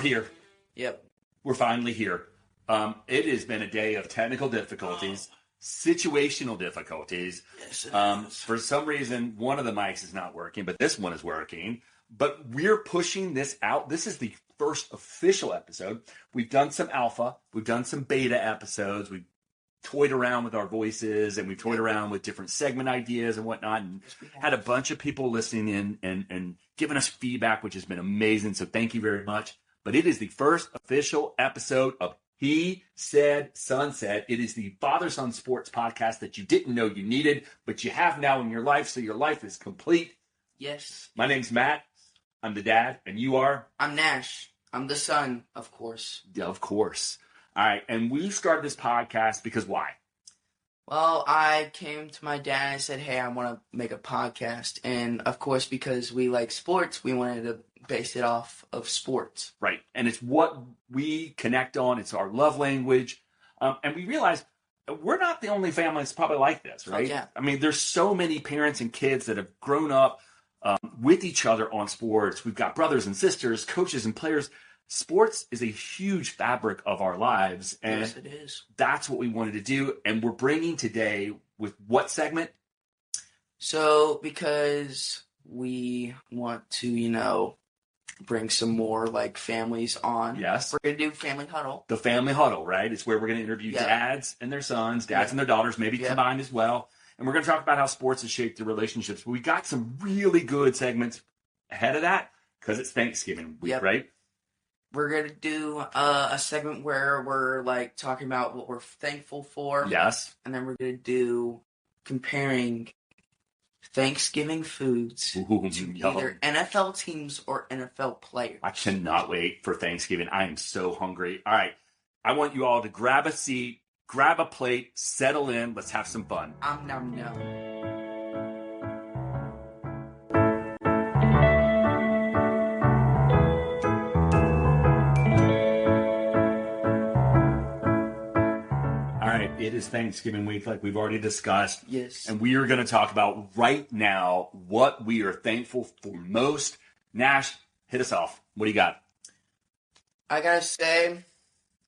here. Yep. We're finally here. It has been a day of technical difficulties, situational difficulties. Yes, it is. For some reason, one of the mics is not working, but this one is working. But we're pushing this out. This is the first official episode. We've done some alpha. We've done some beta episodes. We've toyed around with our voices, and we've toyed around with different segment ideas and whatnot, and had a bunch of people listening in and giving us feedback, which has been amazing. So thank you very much. But it is the first official episode of He Said, Son Said. It is the father-son sports podcast that you didn't know you needed, but you have now in your life, so your life is complete. Yes. My name's Matt. I'm the dad, and you are? I'm Nash. I'm the son, of course. Yeah, of course. All right, and we started this podcast because why? Well, I came to my dad and I said, hey, I want to make a podcast. And, of course, because we like sports, we wanted to base it off of sports. Right, and it's what we connect on. It's our love language. And we realized we're not the only family that's probably like this, right? Oh, yeah. I mean, there's so many parents and kids that have grown up with each other on sports. We've got brothers and sisters, coaches and players. Sports is a huge fabric of our lives, and yes, it is. That's what we wanted to do. And we're bringing today with what segment? So, because we want to, bring some more like families on. Yes. We're going to do Family Huddle. The Family Huddle, right? It's where we're going to interview dads and their sons, dads and their daughters, maybe combined as well. And we're going to talk about how sports has shaped their relationships. But we got some really good segments ahead of that because it's Thanksgiving week, right? We're going to do a segment where we're like talking about what we're thankful for. Yes. And then we're going to do comparing Thanksgiving foods to either NFL teams or NFL players. I cannot wait for Thanksgiving. I am so hungry. All right. I want you all to grab a seat, grab a plate, settle in. Let's have some fun. Nom nom. It is Thanksgiving week, like we've already discussed. Yes. And we are going to talk about right now what we are thankful for most. Nash, hit us off. What do you got? I got to say,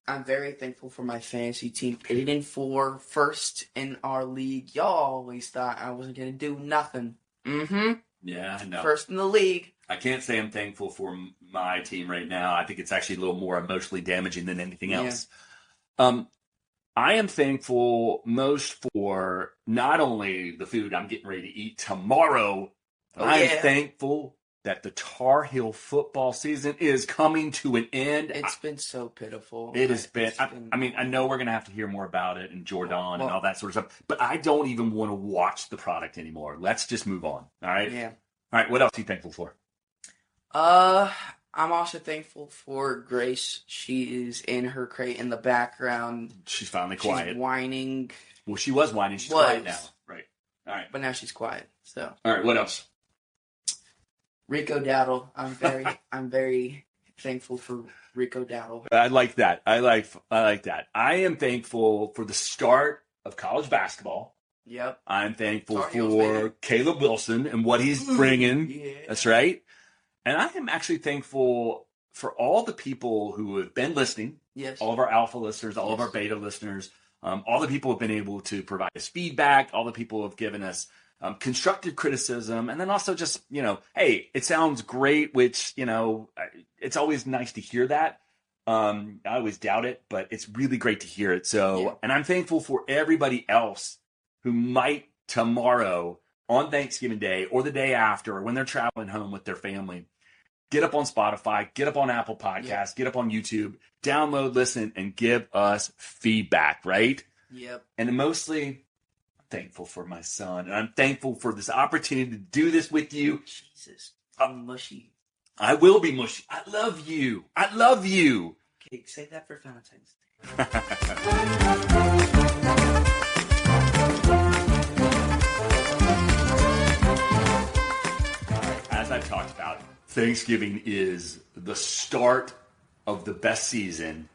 I'm very thankful for my fantasy team. 8-4, first in our league. Y'all always thought I wasn't going to do nothing. Mm-hmm. Yeah, I know. First in the league. I can't say I'm thankful for my team right now. I think it's actually a little more emotionally damaging than anything else. I am thankful most for not only the food I'm getting ready to eat tomorrow, I am thankful that the Tar Heel football season is coming to an end. It's been so pitiful. It has been. I mean, I know we're going to have to hear more about it and Jordan and all that sort of stuff, but I don't even want to watch the product anymore. Let's just move on. All right? Yeah. All right, what else are you thankful for? I'm also thankful for Grace. She is in her crate in the background. She's finally quiet. She's whining. Well, she was whining. She's quiet now. Right. All right. But now she's quiet. So. All right. What else? Rico Dowdle. I'm very thankful for Rico Dowdle. I like that. I like that. I am thankful for the start of college basketball. Yep. I'm thankful for Caleb Wilson and what he's bringing. Yeah. That's right. And I am actually thankful for all the people who have been listening. Yes. All of our alpha listeners, all of our beta listeners, all the people who have been able to provide us feedback, all the people who have given us constructive criticism, and then also just, hey, it sounds great, which, it's always nice to hear that. I always doubt it, but it's really great to hear it. So, and I'm thankful for everybody else who might tomorrow on Thanksgiving Day or the day after, or when they're traveling home with their family, get up on Spotify, get up on Apple Podcasts, get up on YouTube, download, listen, and give us feedback, right? Yep. And mostly, I'm thankful for my son, and I'm thankful for this opportunity to do this with you. Jesus, I'm mushy. I will be mushy. I love you. I love you. Okay, say that for Valentine's Day. As I've talked about, Thanksgiving is the start of the best season,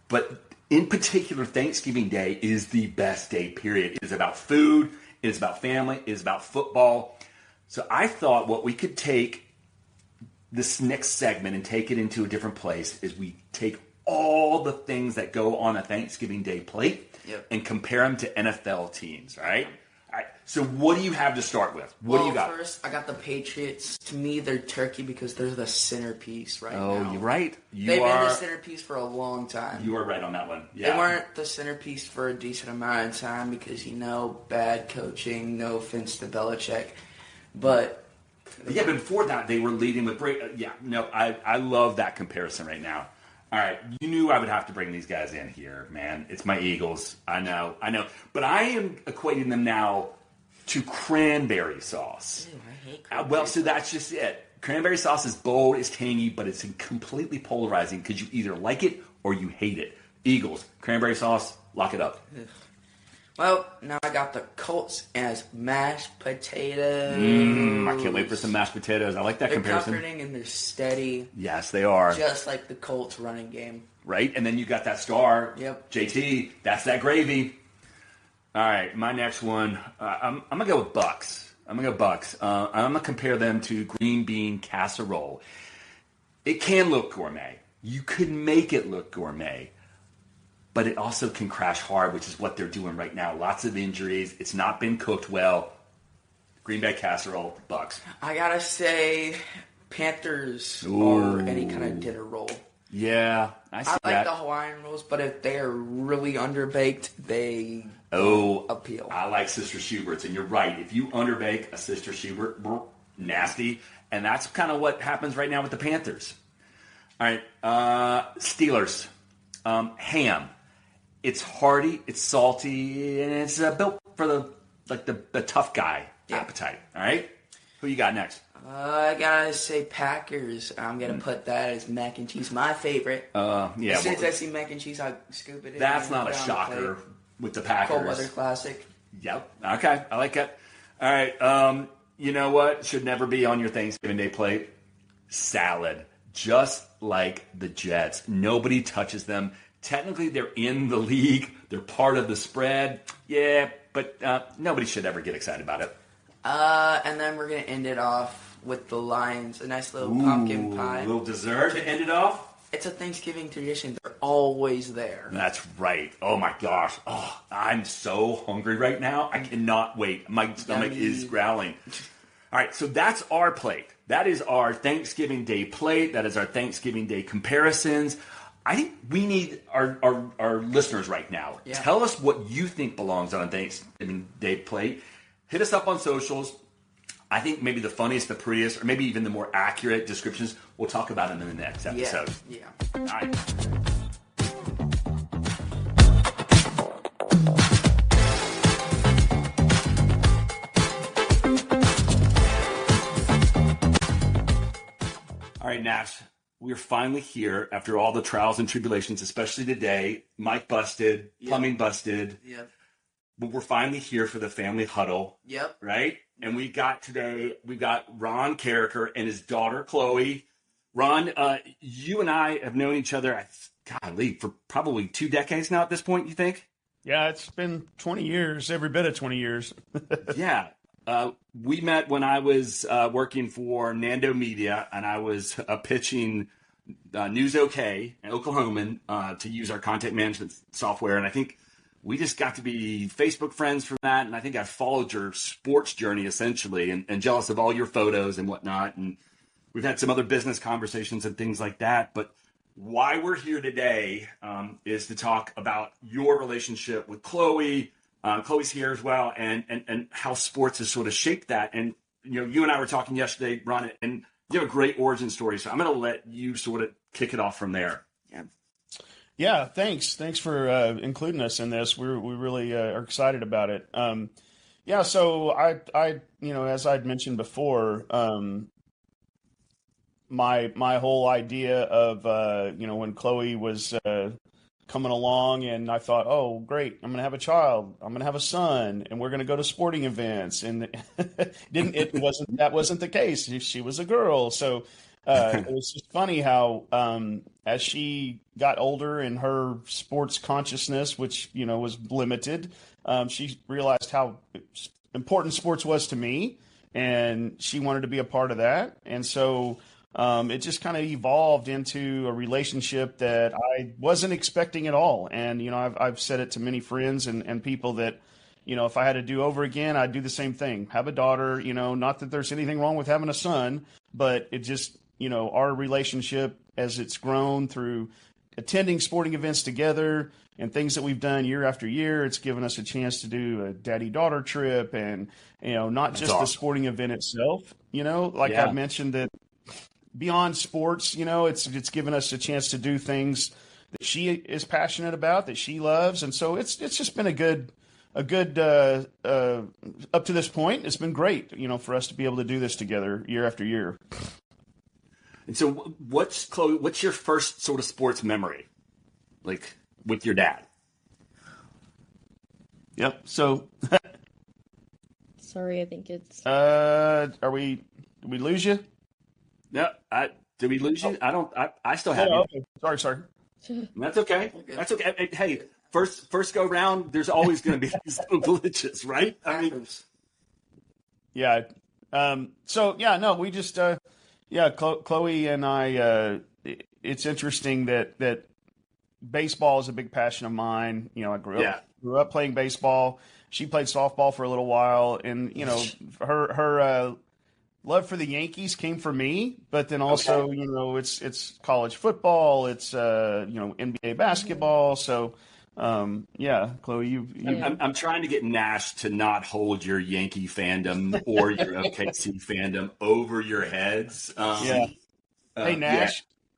but in particular, Thanksgiving Day is the best day, period. It is about food, it is about family, it is about football. So I thought what we could take this next segment and take it into a different place is we take all the things that go on a Thanksgiving Day plate and compare them to NFL teams, right? All right. So what do you have to start with? What do you got? First, I got the Patriots. To me, they're turkey because they're the centerpiece right now. Oh, you're right. They've been the centerpiece for a long time. You are right on that one. Yeah. They weren't the centerpiece for a decent amount of time because, bad coaching, no offense to Belichick. But before that, they were leading with I love that comparison right now. All right, you knew I would have to bring these guys in here, man. It's my Eagles. I know. But I am equating them now to cranberry sauce. Ew, I hate cranberry sauce. That's just it. Cranberry sauce is bold, it's tangy, but it's completely polarizing because you either like it or you hate it. Eagles, cranberry sauce, lock it up. Ugh. Well, now I got the Colts as mashed potatoes. I can't wait for some mashed potatoes. I like that comparison. They're comforting and they're steady. Yes, they are. Just like the Colts running game. Right? And then you got that star. Yep. JT, that's that gravy. All right, my next one, I'm going to go with Bucks. I'm going to compare them to green bean casserole. It can look gourmet. You could make it look gourmet. But it also can crash hard, which is what they're doing right now. Lots of injuries. It's not been cooked well. Green Bay casserole, Bucks. I gotta say, Panthers or any kind of dinner roll. Yeah, I see that. I like the Hawaiian rolls, but if they are really underbaked, they appeal. I like Sister Schubert's, and you're right. If you underbake a Sister Schubert, nasty. And that's kind of what happens right now with the Panthers. All right, Steelers, ham. It's hearty, it's salty, and it's built for the tough guy appetite. All right, who you got next? I gotta say Packers. I'm gonna put that as mac and cheese, my favorite. As soon as I see mac and cheese, I scoop it in. That's not a shocker with the Packers. Cold weather classic. Yep. Okay, I like it. All right. You know what should never be on your Thanksgiving Day plate? Salad. Just like the Jets, nobody touches them. Technically, they're in the league. They're part of the spread. Yeah, but nobody should ever get excited about it. And then we're going to end it off with the Lions. A nice little pumpkin pie. A little dessert to end it off? It's a Thanksgiving tradition. They're always there. That's right. Oh, my gosh. Oh, I'm so hungry right now. I cannot wait. My stomach is growling. All right, so that's our plate. That is our Thanksgiving Day plate. That is our Thanksgiving Day comparisons. I think we need our listeners right now. Yeah. Tell us what you think belongs on a Thanksgiving Day plate. Hit us up on socials. I think maybe the funniest, the prettiest, or maybe even the more accurate descriptions, we'll talk about them in the next episode. Yeah. All right. All right, Nash. We're finally here after all the trials and tribulations, especially today. Mike busted, plumbing busted. Yep. But we're finally here for the family huddle. Yep. Right? And we've got Ron Cariker and his daughter, Chloe. Ron, you and I have known each other, for probably 2 decades now at this point, you think? Yeah, it's been 20 years, every bit of 20 years. Yeah. We met when I was working for Nando Media, and I was pitching News OK, an Oklahoman, to use our content management software. And I think we just got to be Facebook friends from that. And I think I followed your sports journey, essentially, and jealous of all your photos and whatnot. And we've had some other business conversations and things like that. But why we're here today is to talk about your relationship with Chloe. Chloe's here as well, and how sports has sort of shaped that. And you and I were talking yesterday, Ron, and you have a great origin story. So I'm going to let you sort of kick it off from there. Yeah. Thanks for including us in this. We really are excited about it. So I as I'd mentioned before, my whole idea of when Chloe was coming along, and I thought, oh, great, I'm going to have a child. I'm going to have a son, and we're going to go to sporting events. And that wasn't the case. She was a girl. So it was just funny how as she got older in her sports consciousness, which, was limited, she realized how important sports was to me, and she wanted to be a part of that. And so it just kind of evolved into a relationship that I wasn't expecting at all. And, I've said it to many friends and people that, if I had to do over again, I'd do the same thing. Have a daughter, not that there's anything wrong with having a son, but it just, our relationship as it's grown through attending sporting events together and things that we've done year after year, it's given us a chance to do a daddy-daughter trip and, not That's just awesome. the sporting event itself, I've mentioned that beyond sports, it's given us a chance to do things that she is passionate about, that she loves. And so it's just been a good, up to this point, it's been great, for us to be able to do this together year after year. And so Chloe, what's your first sort of sports memory, like with your dad? Yep. So, Sorry, I think it's. did we lose you? No, did we lose you? I still have you. Okay. Sorry. That's okay. That's okay. Hey, first go round, there's always going to be these little glitches, right? I mean, yeah. We just, Chloe and I, it's interesting that baseball is a big passion of mine. I grew up playing baseball. She played softball for a little while, and her love for the Yankees came from me, but then also, it's college football, it's NBA basketball. So, Chloe, I'm trying to get Nash to not hold your Yankee fandom or your OKC fandom over your heads. Hey, Nash. Yeah.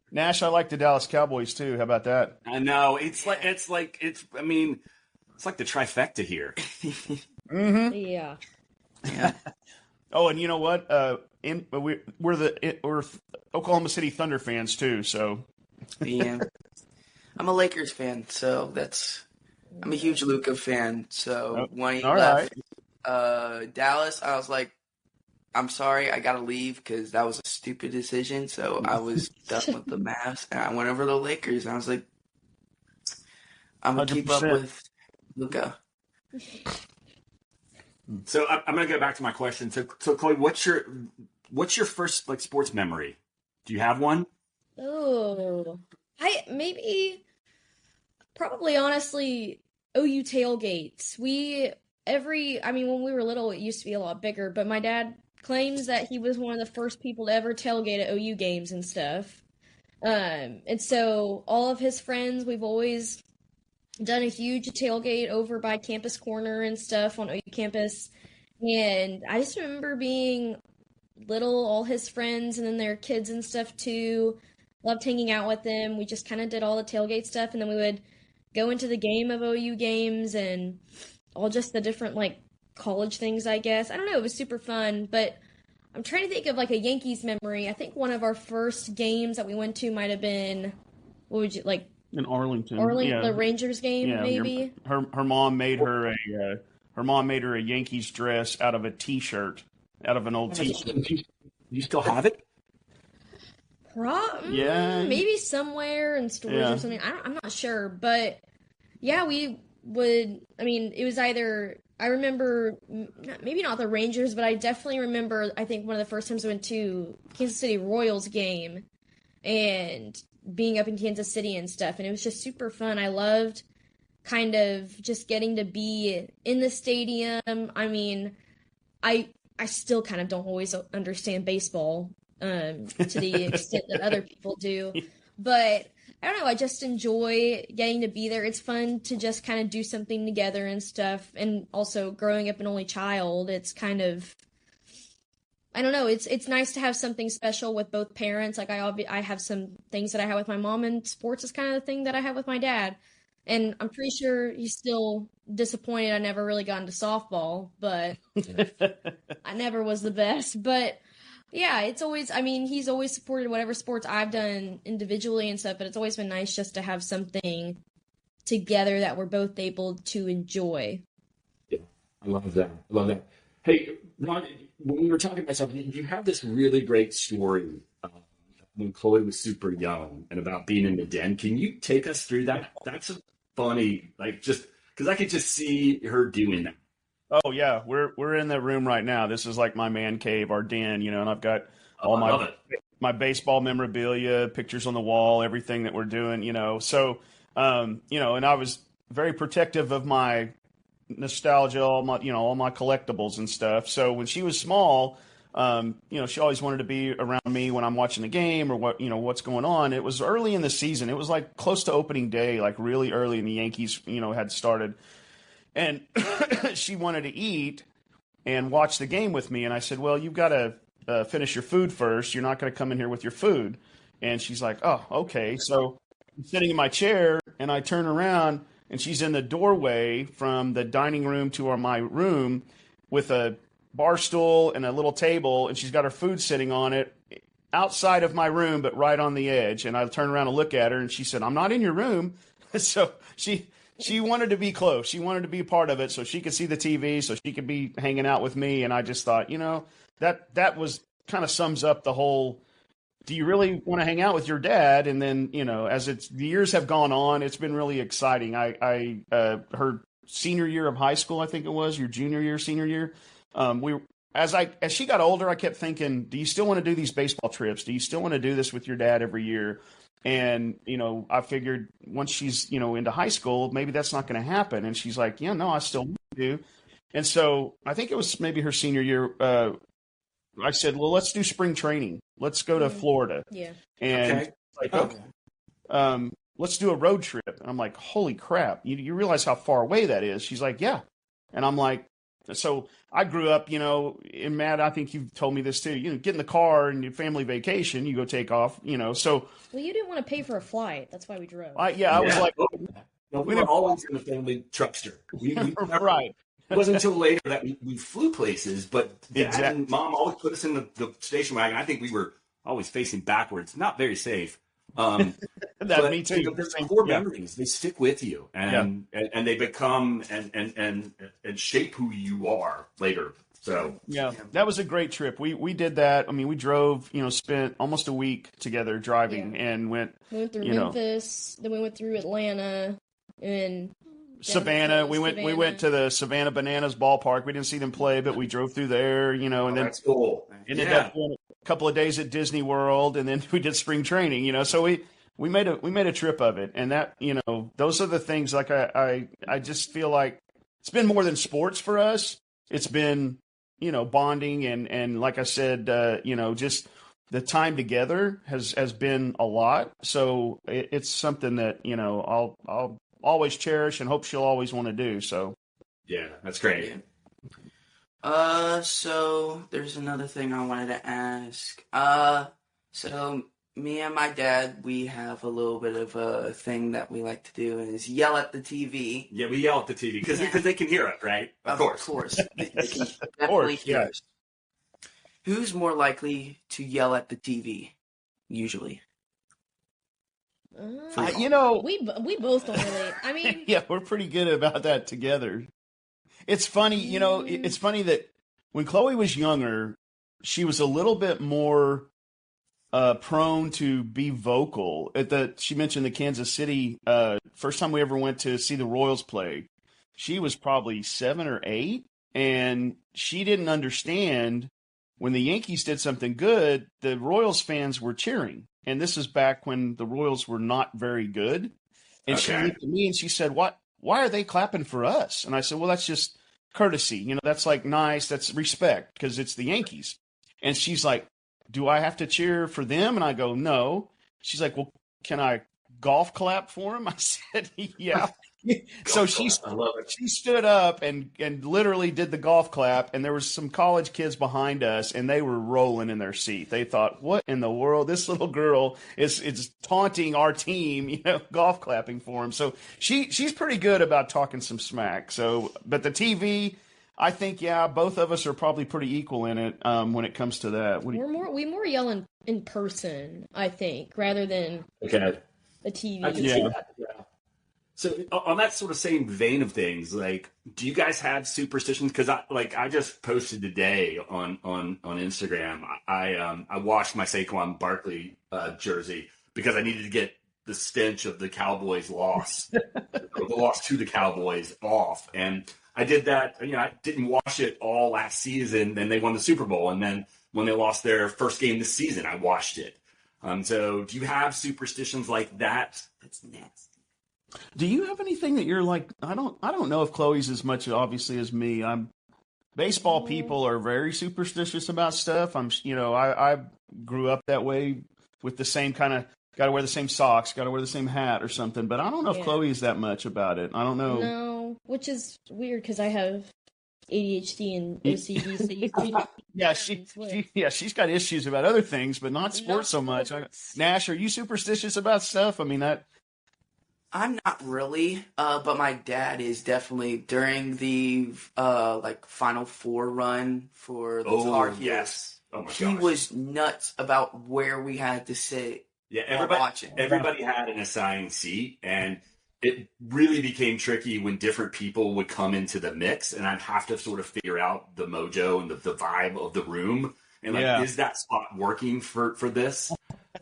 Nash, I like the Dallas Cowboys too. How about that? I know it's like it's like the trifecta here. Mm-hmm. Yeah. Oh, and you know what? We're Oklahoma City Thunder fans too. So yeah, I'm a Lakers fan, so I'm a huge Luka fan. So when he left Dallas, I was like, I'm sorry, I gotta leave because that was a stupid decision. So I was done with the Mavs, and I went over to the Lakers. And I was like, I'm gonna 100%. Keep up with Luka. So I'm gonna go back to my question. So Chloe, what's your first sports memory? Do you have one? Oh, probably honestly OU tailgates. When we were little, it used to be a lot bigger, but my dad claims that he was one of the first people to ever tailgate at OU games and stuff. And so all of his friends, we've always done a huge tailgate over by Campus Corner and stuff on OU campus. And I just remember being little, all his friends, and then their kids and stuff too. Loved hanging out with them. We just kind of did all the tailgate stuff, and then we would go into the game of OU games and all just the different college things, I guess. I don't know, it was super fun, but I'm trying to think of a Yankees memory. I think one of our first games that we went to might have been, what would you in Arlington, the Rangers game, maybe. Her mom made her a Yankees dress out of a T-shirt, out of an old T-shirt. You still have it? Maybe somewhere in stores or something. I'm not sure, but yeah, we would. I mean, it was either. I remember maybe not the Rangers, but I definitely remember. I think one of the first times I went to Kansas City Royals game, and being up in Kansas City and stuff, and it was just super fun. I loved kind of just getting to be in the stadium. I mean, I still kind of don't always understand baseball to the extent that other people do, but I don't know, I just enjoy getting to be there. It's fun to just kind of do something together and stuff, and also growing up an only child, it's kind of, I don't know, it's nice to have something special with both parents. I have some things that I have with my mom, and sports is kind of the thing that I have with my dad. And I'm pretty sure he's still disappointed I never really got into softball, but I never was the best. But yeah, it's always, he's always supported whatever sports I've done individually and stuff, but it's always been nice just to have something together that we're both able to enjoy. Yeah, I love that. Hey, Ron, when we were talking about something, you have this really great story when Chloe was super young and about being in the den. Can you take us through that? That's funny, just because I could just see her doing that. Oh yeah, we're in the room right now. This is like my man cave, our den, and I've got all my baseball memorabilia, pictures on the wall, everything that we're doing, So, and I was very protective of my nostalgia, all my collectibles and stuff. So when she was small, she always wanted to be around me when I'm watching the game or what's going on. It was early in the season. It was like close to opening day, like really early, and the Yankees, had started. And she wanted to eat and watch the game with me. And I said, well, you've got to finish your food first. You're not going to come in here with your food. And she's like, oh, okay. So I'm sitting in my chair, and I turn around, and she's in the doorway from the dining room to my room with a bar stool and a little table, and she's got her food sitting on it outside of my room, but right on the edge. And I turn around and look at her, and she said, I'm not in your room. So she wanted to be close. She wanted to be a part of it so she could see the TV, so she could be hanging out with me. And I just thought, that was kind of sums up the whole, do you really want to hang out with your dad? And then, as the years have gone on, it's been really exciting. Her senior year of high school, I think it was, your junior year, senior year, as she got older, I kept thinking, do you still want to do these baseball trips? Do you still want to do this with your dad every year? And, I figured once she's, into high school, maybe that's not going to happen. And she's like, yeah, no, I still want to. And so I think it was maybe her senior year. I said, well, let's do spring training. Let's go to Florida. Yeah. And let's do a road trip. And I'm like, holy crap. You realize how far away that is? She's like, yeah. And I'm like, so I grew up, and Matt, I think you've told me this too, get in the car and your family vacation, you go take off, so. Well, you didn't want to pay for a flight. That's why we drove. I was like. No, we were always in the family truckster. We never, right. It wasn't until later that we flew places, but Dad Exactly. and Mom always put us in the station wagon. I think we were always facing backwards, not very safe. Me too. There's core memories. They stick with you, and they become and shape who you are later. So that was a great trip. We did that. I mean, we drove, spent almost a week together driving and we went through Memphis, then we went through Atlanta and Savannah. We went to the Savannah Bananas ballpark. We didn't see them play, but we drove through there, and then that's cool. Ended up doing a couple of days at Disney World, and then we did spring training, so we made a trip of it. And that, those are the things, like I just feel like it's been more than sports for us. It's been, bonding and like I said, just the time together has been a lot. So it's something that, I'll always cherish and hope she'll always want to do. So. Yeah, that's great. So there's another thing I wanted to ask. So me and my dad, we have a little bit of a thing that we like to do, and is yell at the TV. Yeah, we yell at the TV because they can hear it, right? Of course. They can definitely hear us. Who's more likely to yell at the TV, usually? We both don't really. I mean, yeah, we're pretty good about that together. It's funny, it's funny that when Chloe was younger, she was a little bit more prone to be vocal. She mentioned the Kansas City, first time we ever went to see the Royals play. She was probably 7 or 8, and she didn't understand when the Yankees did something good, the Royals fans were cheering. And this is back when the Royals were not very good. And She looked at me and she said, why are they clapping for us? And I said, well, that's just courtesy. That's like nice. That's respect because it's the Yankees. And she's like, do I have to cheer for them? And I go, no. She's like, well, can I golf clap for them? I said, yeah. So she stood up and literally did the golf clap, and there was some college kids behind us, and they were rolling in their seat. They thought, what in the world? This little girl is taunting our team, golf clapping for him. So she's pretty good about talking some smack. So, but the TV, I think, both of us are probably pretty equal in it when it comes to that. We more yell in person, I think, rather than the TV. I can see that. Yeah. So on that sort of same vein of things, like, do you guys have superstitions? Because I just posted today on Instagram. I washed my Saquon Barkley jersey because I needed to get the stench of the Cowboys loss, the loss to the Cowboys off. And I did that. I didn't watch it all last season. Then they won the Super Bowl, and then when they lost their first game this season, I watched it. So do you have superstitions like that? That's nasty. Do you have anything that you're like? I don't know if Chloe's as much obviously as me. Baseball people are very superstitious about stuff. I grew up that way with the same kind of got to wear the same socks, got to wear the same hat or something. But I don't know if Chloe is that much about it. I don't know. No, which is weird because I have ADHD and OCD. So she's got issues about other things, but not sports so much. Nash, are you superstitious about stuff? I mean that. I'm not really, but my dad is definitely during the Final Four run for the Tar Heels. Yes. Oh my he gosh. was nuts about where we had to sit. Yeah, everybody had an assigned seat, and it really became tricky when different people would come into the mix, and I'd have to sort of figure out the mojo and the vibe of the room, and is that spot working for this?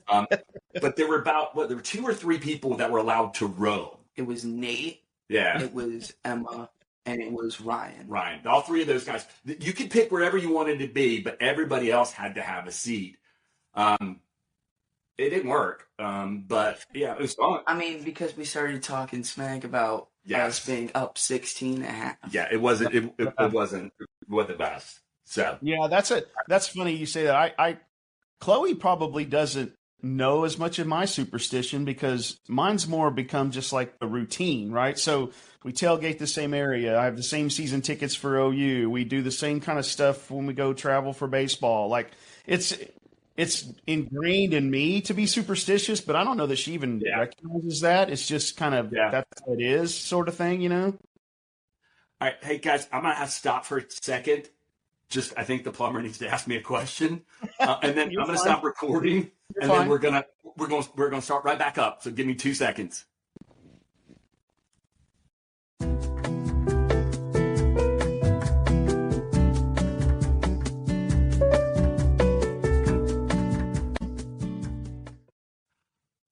But there were there were 2 or 3 people that were allowed to row. It was Nate. Yeah. It was Emma. And it was Ryan. All 3 of those guys. You could pick wherever you wanted to be, but everybody else had to have a seat. It didn't work. But yeah, it was fun. I mean, because we started talking smack about us being up 16.5. Yeah, it wasn't the best. So yeah, that's funny you say that. Chloe probably doesn't know as much of my superstition because mine's more become just like a routine, right? So we tailgate the same area. I have the same season tickets for OU. We do the same kind of stuff when we go travel for baseball. Like it's ingrained in me to be superstitious, but I don't know that she even recognizes that. It's just kind of that's how it is, sort of thing, All right, hey guys, I'm gonna have to stop for a second. I think the plumber needs to ask me a question, and then I'm gonna stop recording, and then we're gonna start right back up. So give me 2 seconds.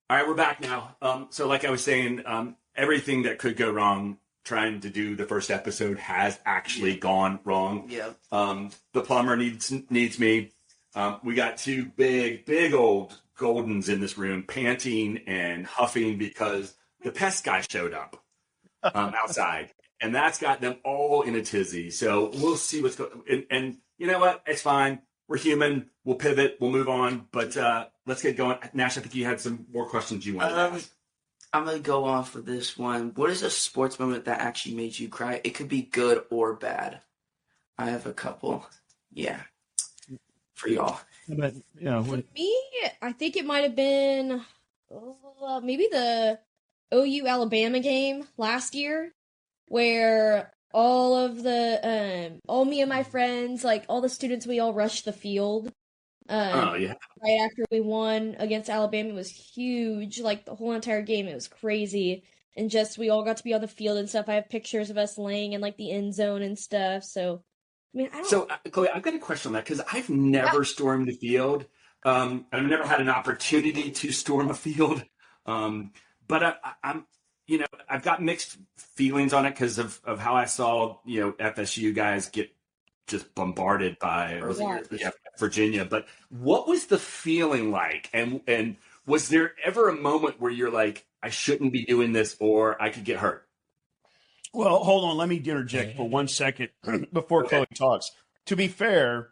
All right, we're back now. So like I was saying, everything that could go wrong trying to do the first episode has actually gone wrong. Yeah. The plumber needs me. We got 2 big old Goldens in this room panting and huffing because the pest guy showed up outside. And that's got them all in a tizzy. So we'll see what's going on. And you know what? It's fine. We're human. We'll pivot. We'll move on. But let's get going. Nash, I think you had some more questions you wanted to ask. I'm going to go off with this one. What is a sports moment that actually made you cry? It could be good or bad. I have a couple. Yeah. For y'all. But, for me, I think it might have been maybe the OU Alabama game last year where all me and my friends, like all the students, we all rushed the field. Right after we won against Alabama. It was huge. Like the whole entire game, it was crazy. And just we all got to be on the field and stuff. I have pictures of us laying in like the end zone and stuff. So, I mean, Chloe, I've got a question on that because I've never stormed the field. I've never had an opportunity to storm a field. But I'm I've got mixed feelings on it because of how I saw FSU guys get just bombarded by Virginia. But what was the feeling like? And was there ever a moment where you're like, I shouldn't be doing this or I could get hurt? Well, hold on. Let me interject for 1 second before Chloe talks. To be fair,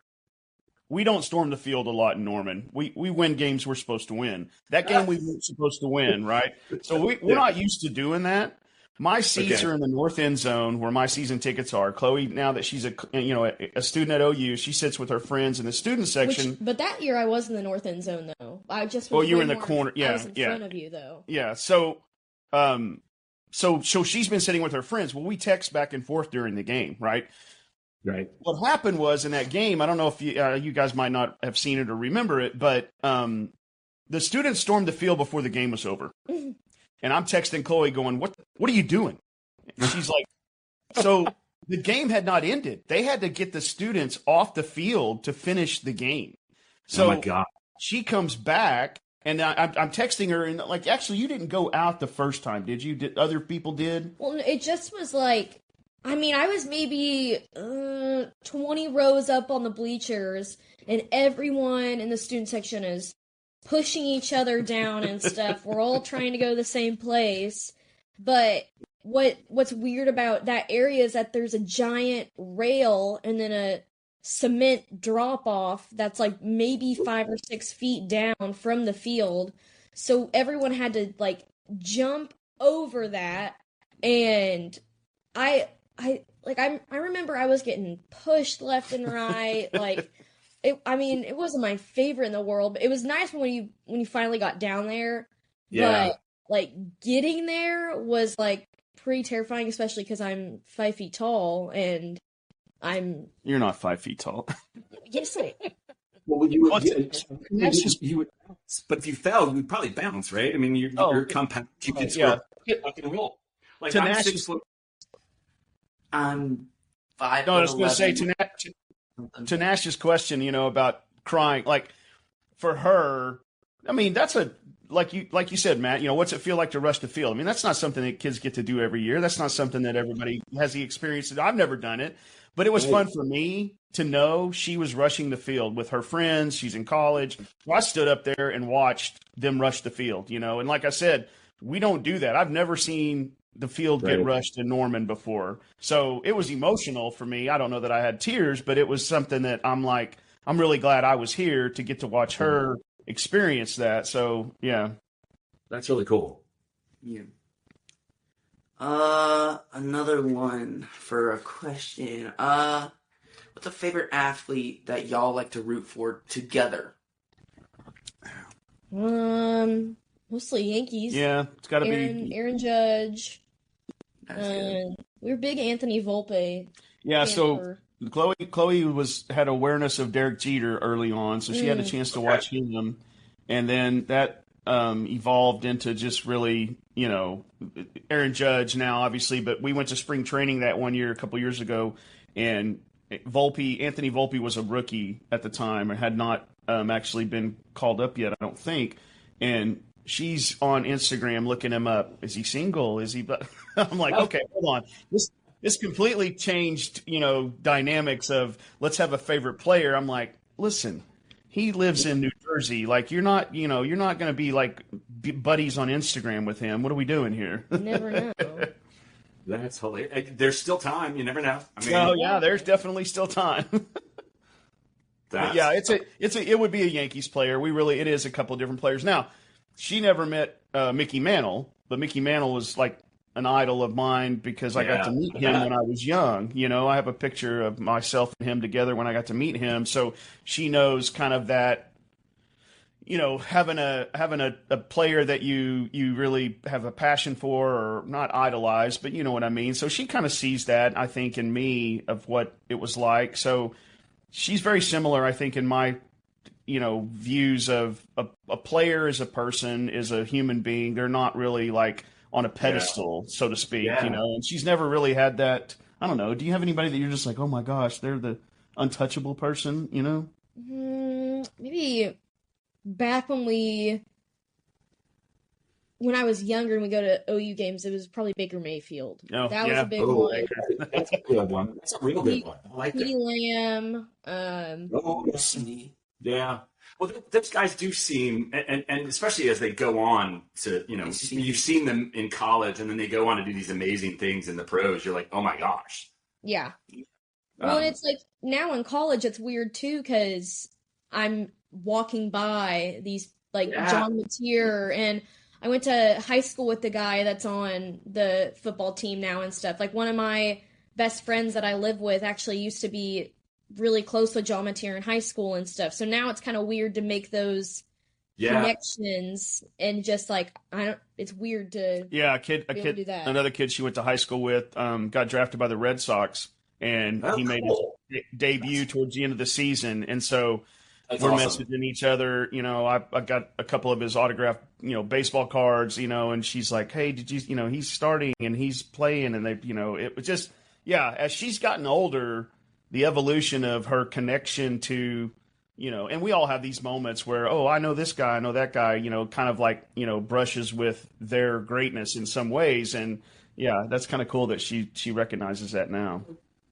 we don't storm the field a lot in Norman. We win games we're supposed to win. That game we weren't supposed to win, right? So we're not used to doing that. My seats are in the north end zone where my season tickets are. Chloe, now that she's a student at OU, she sits with her friends in the student section. But that year I was in the north end zone though. I just you were in the corner. Yeah, I was in front of you though. Yeah. So she's been sitting with her friends. Well, we text back and forth during the game, right? Right. What happened was in that game, I don't know if you guys might not have seen it or remember it, but the students stormed the field before the game was over. And I'm texting Chloe going, what are you doing? And she's like, so the game had not ended. They had to get the students off the field to finish the game. So oh my God. She comes back and I'm texting her and like, actually, you didn't go out the first time, did you? Did other people did? Well, it just was like, I mean, I was maybe 20 rows up on the bleachers, and everyone in the student section is pushing each other down and stuff. We're all trying to go to the same place. But what's weird about that area is that there's a giant rail and then a cement drop off that's like maybe 5 or 6 feet down from the field. So everyone had to like jump over that, and I remember I was getting pushed left and right. Like I mean, it wasn't my favorite in the world, but it was nice when you finally got down there. Yeah. But like getting there was like pretty terrifying, especially because I'm 5 feet tall and You're not 5 feet tall. yes, I Well, you would, you would bounce. But if you fell, you would probably bounce, right? I mean, you're compact. You can sort of rock and roll. Like, I'm 6 foot. I'm 5 No, I was going to say to to Nash's question, about crying. Like for her, I mean, that's like you said, Matt. What's it feel like to rush the field? I mean, that's not something that kids get to do every year. That's not something that everybody has the experience. I've never done it, but it was fun for me to know she was rushing the field with her friends. She's in college. So I stood up there and watched them rush the field. And like I said, we don't do that. I've never seen the field get rushed in Norman before. So it was emotional for me. I don't know that I had tears, but it was something that I'm really glad I was here to get to watch her experience that. So, yeah. That's really cool. Yeah. Another one for a question. What's a favorite athlete that y'all like to root for together? mostly Yankees. Yeah, it's got to be Aaron Judge. That's good. We were big Anthony Volpe. Yeah, so fan Chloe had awareness of Derek Jeter early on, so she had a chance to watch him, and then that evolved into just really, Aaron Judge now, obviously, but we went to spring training that one year, a couple years ago, and Anthony Volpe was a rookie at the time and had not actually been called up yet, I don't think, and she's on Instagram looking him up. Is he single? Is he? I'm like, okay, hold on. This completely changed, dynamics of let's have a favorite player. I'm like, listen, he lives in New Jersey. Like, you're not going to be like buddies on Instagram with him. What are we doing here? You never know. That's hilarious. There's still time. You never know. I mean, oh yeah, there's definitely still time. But yeah, it would be a Yankees player. It is a couple different players. Now, she never met Mickey Mantle, but Mickey Mantle was like an idol of mine because I got to meet him when I was young. I have a picture of myself and him together when I got to meet him. So she knows kind of that, having a player that you really have a passion for, or not idolize, but you know what I mean. So she kind of sees that, I think, in me of what it was like. So she's very similar, I think, in my views of a player as a person, is a human being. They're not really like on a pedestal, so to speak, and she's never really had that. I don't know. Do you have anybody that you're just like, oh my gosh, they're the untouchable person, Maybe back when I was younger and we go to OU games, it was probably Baker Mayfield. Oh, that was a big one. That's a good one. That's a real good one. I like P. that. Lamb. Yeah. Well, those guys do seem, and especially as they go on to, you've seen them in college, and then they go on to do these amazing things in the pros. You're like, oh my gosh. Yeah. Well, and it's like now in college, it's weird too, because I'm walking by these John Mateer, and I went to high school with the guy that's on the football team now and stuff. Like, one of my best friends that I live with actually used to be really close with John Mateer in high school and stuff. So now it's kind of weird to make those connections, and just it's weird to another kid she went to high school with got drafted by the Red Sox, and he made his debut towards the end of the season, and so we're messaging each other. I got a couple of his autographed baseball cards, and she's like, hey, did you he's starting and he's playing, and they it was just as she's gotten older, the evolution of her connection to, and we all have these moments where, oh, I know this guy, I know that guy, kind of like, brushes with their greatness in some ways. And yeah, that's kind of cool that she recognizes that now.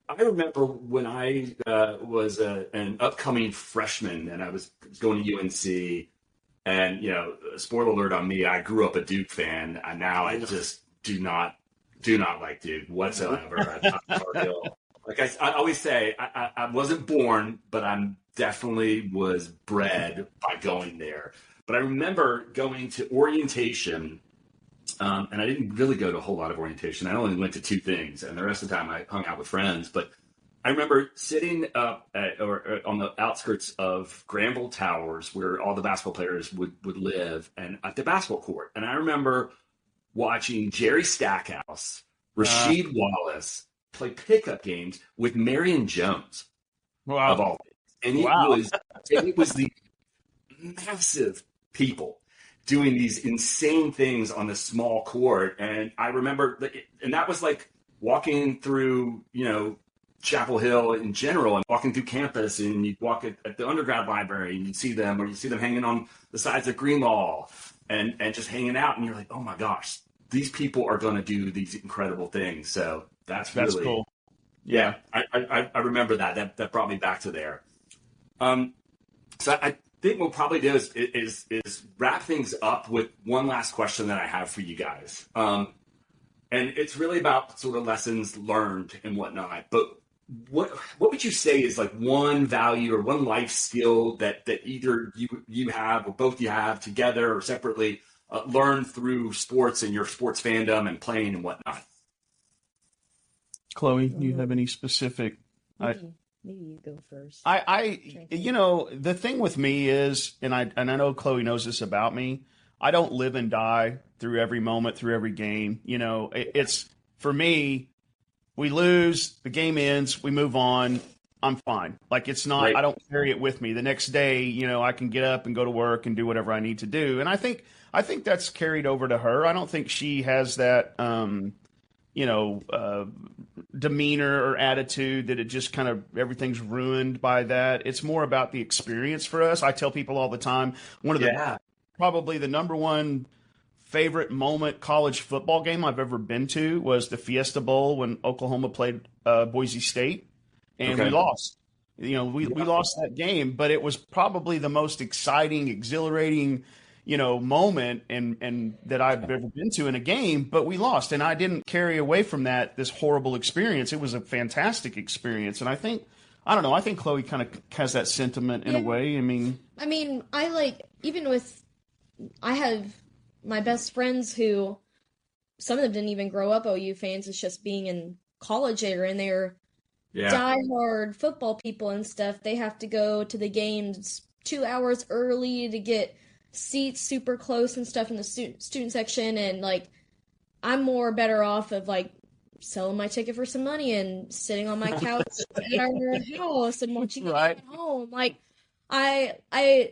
I remember when I was an upcoming freshman and I was going to UNC, and spoiler alert on me, I grew up a Duke fan, and now I just do not like Duke whatsoever. I'm Tar Heel. Like I always say, I wasn't born, but I'm definitely was bred by going there. But I remember going to orientation, and I didn't really go to a whole lot of orientation. I only went to two things, and the rest of the time I hung out with friends. But I remember sitting up or on the outskirts of Granville Towers, where all the basketball players would live, and at the basketball court. And I remember watching Jerry Stackhouse, Rasheed Wallace play pickup games with Marion Jones, Wow. of all things. And it was the massive people doing these insane things on this small court. And I remember and that was like walking through, Chapel Hill in general, and walking through campus, and you'd walk at the undergrad library and you'd see them, or you see them hanging on the sides of Greenlaw and just hanging out. And you're like, oh my gosh, these people are going to do these incredible things. So that's really cool. Yeah. I remember that brought me back to there. So I think we'll probably do is wrap things up with one last question that I have for you guys. And it's really about sort of lessons learned and whatnot. But what would you say is like one value or one life skill that either you have or both you have together or separately learned through sports and your sports fandom and playing and whatnot? Chloe, do you have any specific? Maybe you go first. The thing with me is, and I know Chloe knows this about me, I don't live and die through every moment, through every game. It's for me, we lose, the game ends, we move on, I'm fine. Like it's not, right. I don't carry it with me. The next day, I can get up and go to work and do whatever I need to do. And I think that's carried over to her. I don't think she has that, demeanor or attitude that it just kind of everything's ruined by that. It's more about the experience for us. I tell people all the time, probably the number one favorite moment college football game I've ever been to was the Fiesta Bowl when Oklahoma played Boise State, and we lost. We lost that game, but it was probably the most exciting, exhilarating moment and that I've ever been to in a game, but we lost. And I didn't carry away from this horrible experience. It was a fantastic experience. And I think Chloe kind of has that sentiment in a way. I have my best friends who, some of them didn't even grow up OU fans. It's just being in college there, and they're diehard football people and stuff. They have to go to the games 2 hours early to get seats super close and stuff in the student section, and I'm more better off of selling my ticket for some money and sitting on my couch at our house and watching it at home.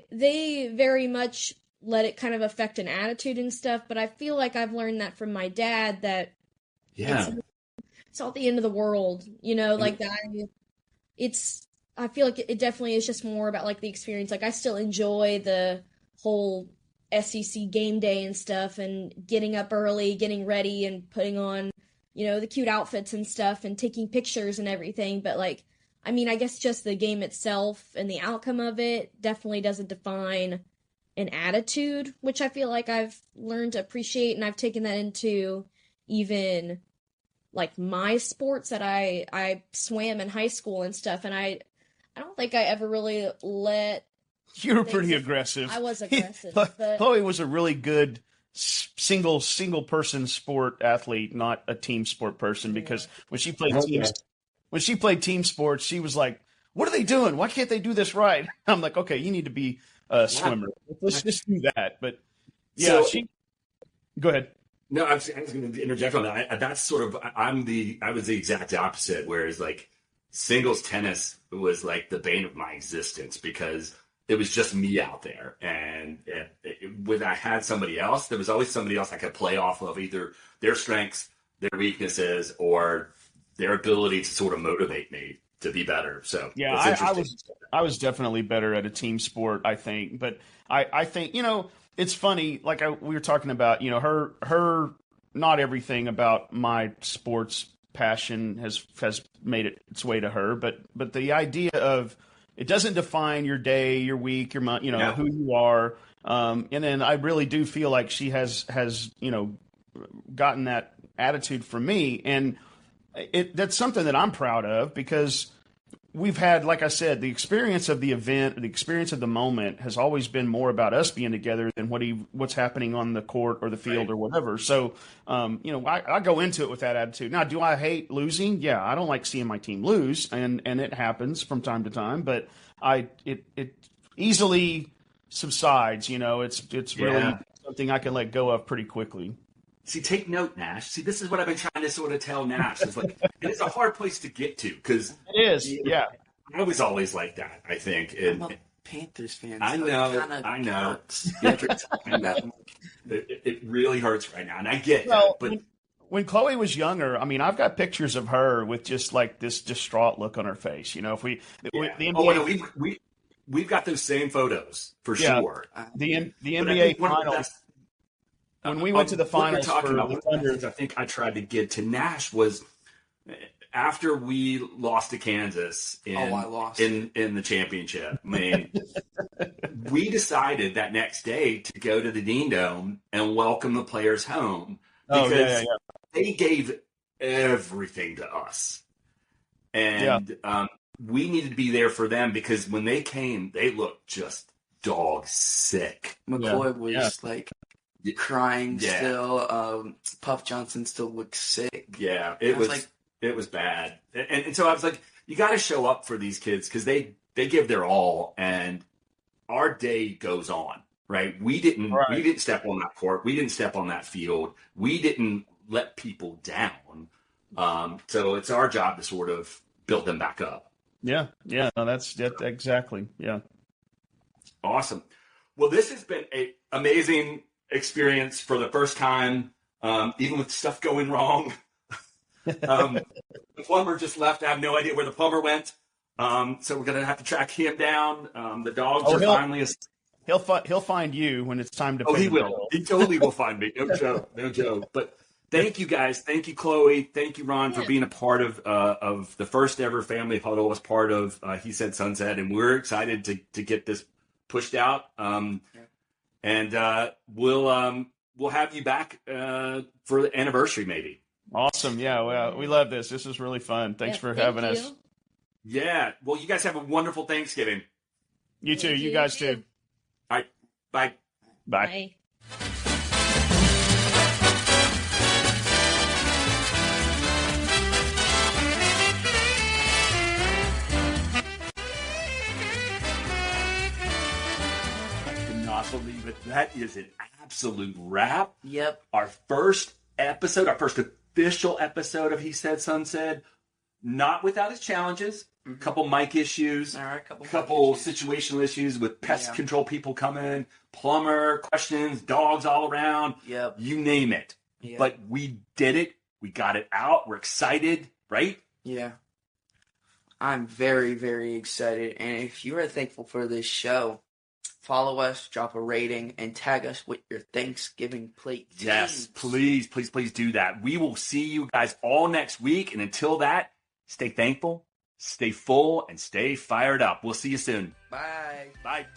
They very much let it kind of affect an attitude and stuff, but I feel like I've learned that from my dad that it's not the end of the world, that. I feel like it definitely is just more about the experience. I still enjoy the whole SEC game day and stuff, and getting up early, getting ready, and putting on, the cute outfits and stuff, and taking pictures and everything. But I guess just the game itself and the outcome of it definitely doesn't define an attitude, which I feel like I've learned to appreciate, and I've taken that into even my sports that I swam in high school and stuff, and I don't think I ever really let. You were pretty aggressive. I was aggressive. But Chloe was a really good single person sport athlete, not a team sport person, because when she played team sports, she was like, "What are they doing? Why can't they do this right?" I'm like, "Okay, you need to be a swimmer. Let's just do that." But go ahead. No, I was going to interject on that. That's sort of I was the exact opposite. Whereas singles tennis was the bane of my existence, because it was just me out there. And when I had somebody else, there was always somebody else I could play off of, either their strengths, their weaknesses, or their ability to sort of motivate me to be better. So I was definitely better at a team sport, I think. But I think, it's funny, we were talking about, her not everything about my sports passion has made its way to her, but the idea of it doesn't define your day, your week, your month, who you are. And then I really do feel like she has gotten that attitude from me, and that's something that I'm proud of, because we've had, like I said, the experience of the event, the experience of the moment has always been more about us being together than what's happening on the court or the field or whatever. So, I go into it with that attitude. Now, do I hate losing? Yeah, I don't like seeing my team lose, and it happens from time to time, but it easily subsides. It's really something I can let go of pretty quickly. See, take note, Nash. See, this is what I've been trying to sort of tell Nash. It's like, it's a hard place to get to, because it is. Yeah, I was always like that, I think. I'm a Panthers fan. I know. It really hurts right now, and I get that. But when Chloe was younger, I mean, I've got pictures of her with just like this distraught look on her face. If we the NBA, we've got those same photos for sure. The NBA finals. When we went to the finals for the Thunder, I think I tried to get to Nash was after we lost to Kansas in the championship. I mean, we decided that next day to go to the Dean Dome and welcome the players home, because they gave everything to us, and we needed to be there for them, because when they came, they looked just dog sick. McCoy was like crying still. Puff Johnson still looks sick. Yeah, it was bad. And so I was like, you got to show up for these kids, because they give their all, and our day goes on, right? We didn't step on that court. We didn't step on that field. We didn't let people down. So it's our job to sort of build them back up. Yeah. No, that's exactly. Yeah. Awesome. Well, this has been an amazing experience for the first time, even with stuff going wrong. The plumber just left. I have no idea where the plumber went. So we're going to have to track him down. The dogs are finally... He'll find you when it's time to pay he will. Bill. He totally will find me. No joke. But thank you guys. Thank you, Chloe. Thank you, Ron, for being a part of the first ever Family Huddle as part of He Said Sunset. And we're excited to get this pushed out. And we'll have you back for the anniversary, maybe. Awesome. Yeah, well, we love this. This is really fun. Thanks for having us. Yeah. Well, you guys have a wonderful Thanksgiving. You too. You guys too. All right. Bye. Bye. Believe it. That is an absolute wrap. Yep. Our first official episode of He Said Sunset, not without its challenges. A couple mic issues, a couple situational issues with pest control people coming, plumber questions, dogs all around. Yep. You name it. Yep. But we did it. We got it out. We're excited, right? Yeah. I'm very, very excited. And if you are thankful for this show, follow us, drop a rating, and tag us with your Thanksgiving plate. Yes, please do that. We will see you guys all next week. And until that, stay thankful, stay full, and stay fired up. We'll see you soon. Bye. Bye.